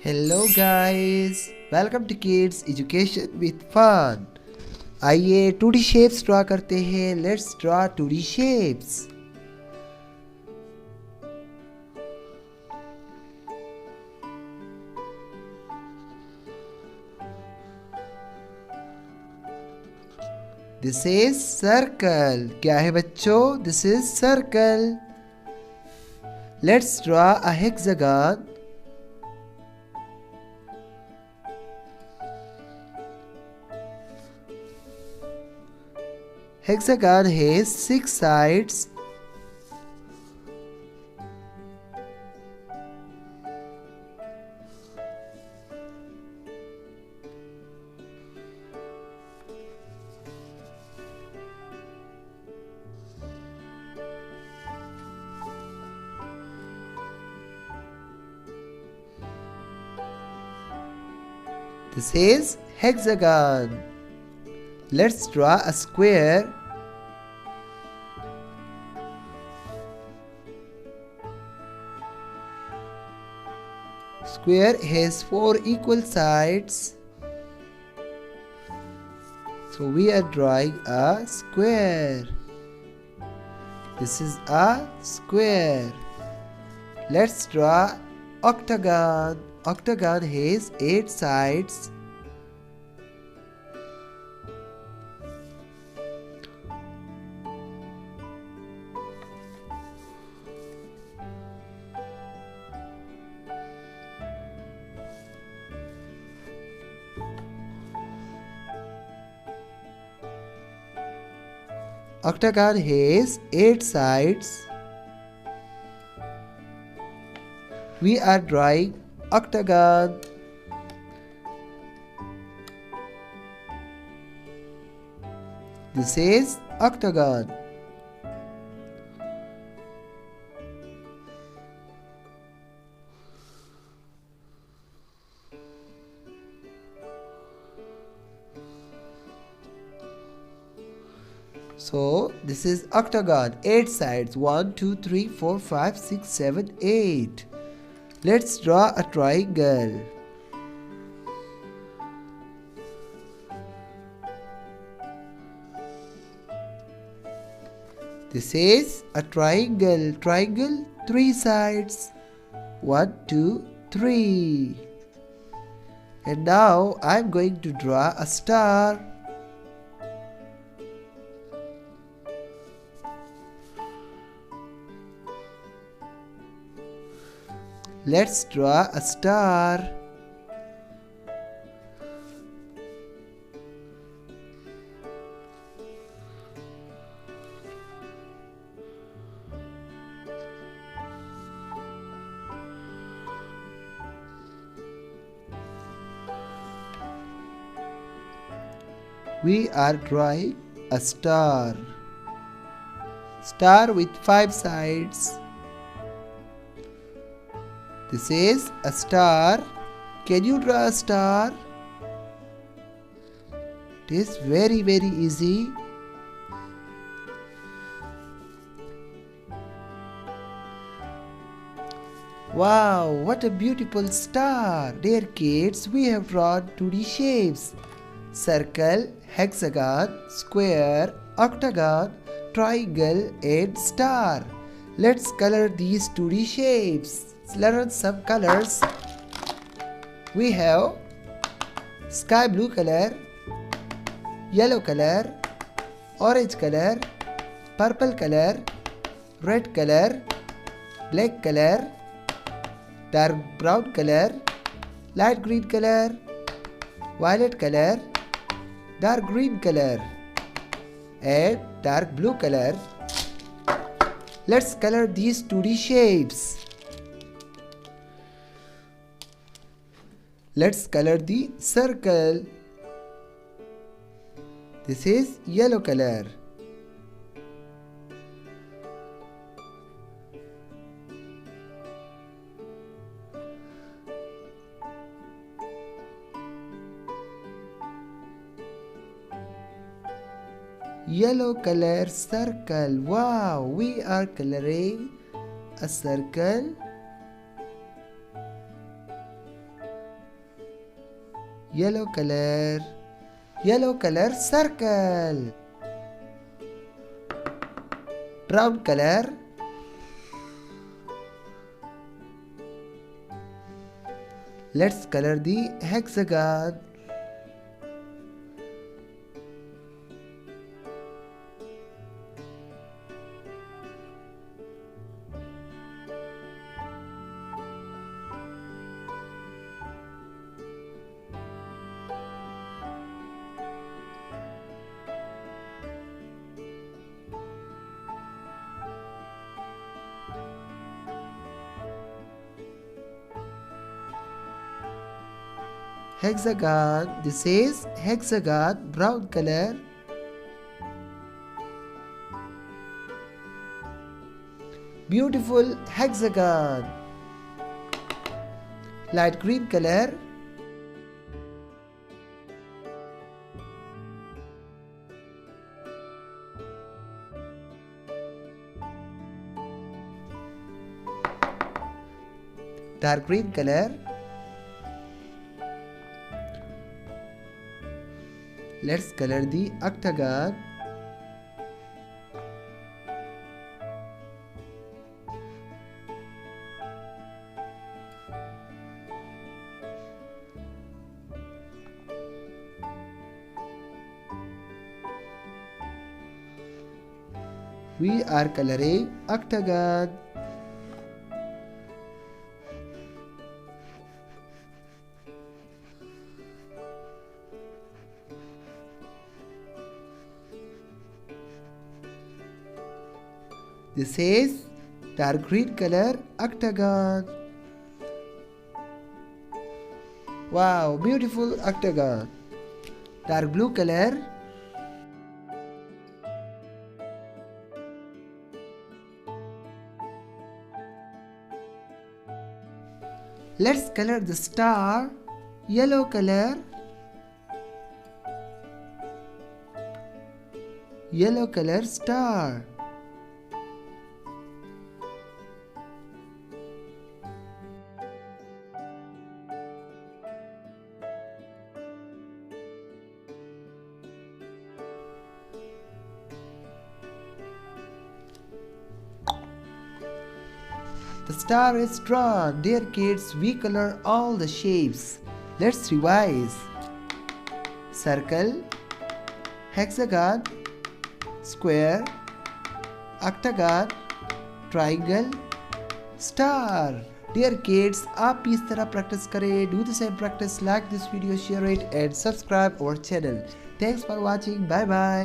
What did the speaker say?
Hello guys, welcome to Kids Education with Fun. आइए 2D shapes draw करते हैं. Let's draw 2D shapes. This is circle. क्या है बच्चों? This is circle. Let's draw a hexagon. Hexagon has 6 sides. This is hexagon. Let's draw a square. Square has 4 equal sides. So we are drawing a square. This is a square. Let's draw octagon. Octagon has 8 sides. Octagon has 8 sides. We are drawing octagon. This is octagon. So this is octagon, 8 sides, 1, 2, 3, 4, 5, 6, 7, 8. Let's draw a triangle. This is a triangle. Triangle, 3 sides, 1, 2, 3. And now I'm going to draw a star. Let's draw a star. We are drawing a star. Star with 5 sides. This is a star. Can you draw a star? It is very easy. Wow, what a beautiful star. Dear kids, we have drawn 2D shapes. Circle, hexagon, square, octagon, triangle and star. Let's color these 2D shapes. Learn some colors. We have sky blue color, yellow color, orange color, purple color, red color, black color, dark brown color, light green color, violet color, dark green color and dark blue color. Let's color these 2D shapes. Let's color the circle. This is yellow color. Yellow color circle. Wow, we are coloring a circle. Yellow color circle. Brown color. Let's color the hexagon. Hexagon. This is hexagon, brown color. Beautiful hexagon. Light green color. Dark green color. Let's color the octagon. We are coloring octagon. This is dark green color octagon. Wow, beautiful octagon. Dark blue color. Let's color the star. Yellow color. Yellow color star. The star is drawn. Dear kids, we color all the shapes. Let's revise. Circle, hexagon, square, octagon, triangle, star. Dear kids, आप भी इस तरह practice करें. Do the same practice. Like this video, share it and subscribe our channel. Thanks for watching. Bye bye.